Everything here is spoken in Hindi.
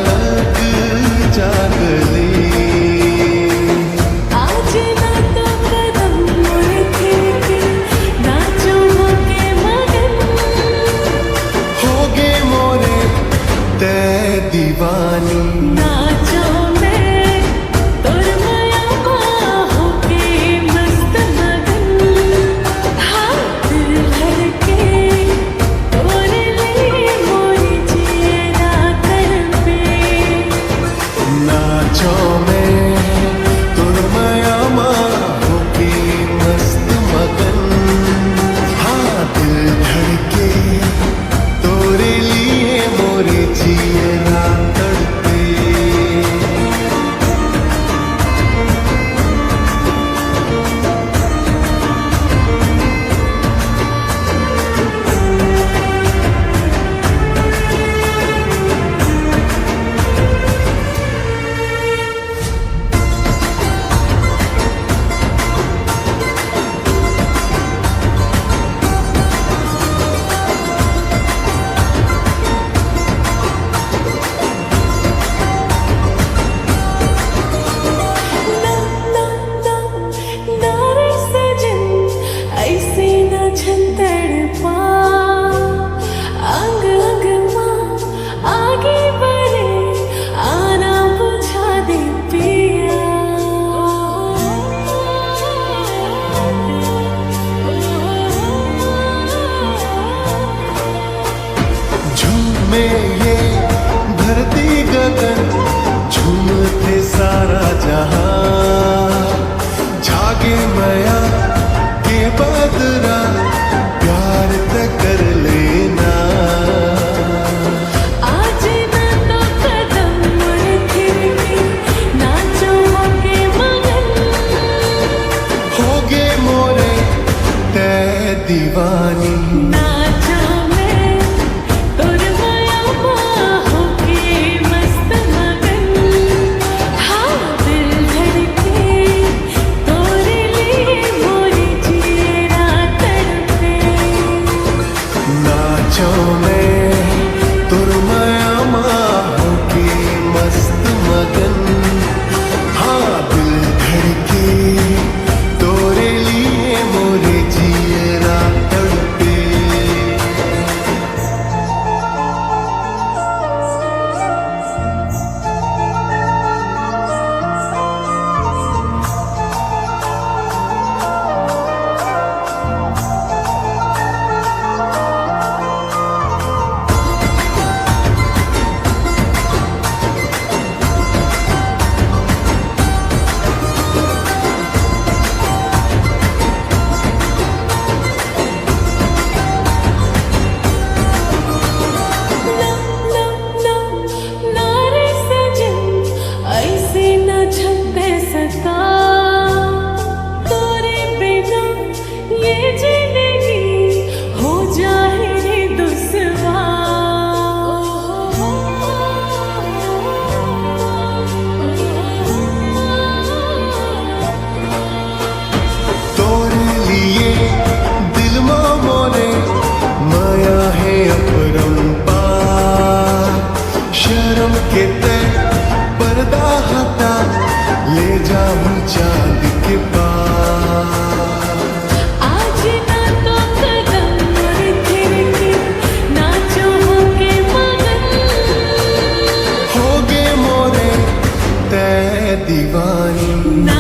लग जागले। आज ना तो कदम मोड़ के नाचो होके मगन, होगे मोरे ते दीवानी। नाचो में तोर माया होके मस्त मगन, हाथ धड़के तोरे लिए मोरी जिया तड़पे। नाचो में तुर माया होके मस्त मगन, हाथ धड़के तोरे लिए मोरे जिया तड़पे। ना ना ना ना रे सजन, ऐसे ना छन तड़पा। अंग अंग माँ आगे बढ़े, आना बुझा दे पिया। झूमे ये धरती गगन, झूमते सारा जहां। जागे माया के बदरा, प्यार ते कर लेना। आज ना तो कदम मोड़ के नाचो होके मगन, होगे मोरे ते दीवानी। नाचो में तोर माया होके मस्त मगन, हाथ धड़के तोरे लिए मोरी जिया तड़पे। नाचो में तुर माया होके मस्त मगन, हाँ दिल धड़के तोरे लिए मोरे जिया तड़पे। ना ना ना ना रे सजन, ऐसे ना छपे सका। तोरे बिना ये जिंदगी हो जाए रे दुश्वार। तोरे लिए दिल मोरे माया है अपरंपार। शर्म के ते पर्दा हटा, ले जाऊं चांद के पार। आज ना तो कदम मोड़ के नाचो होके मगन, होगे मोरे ते दीवानी। ना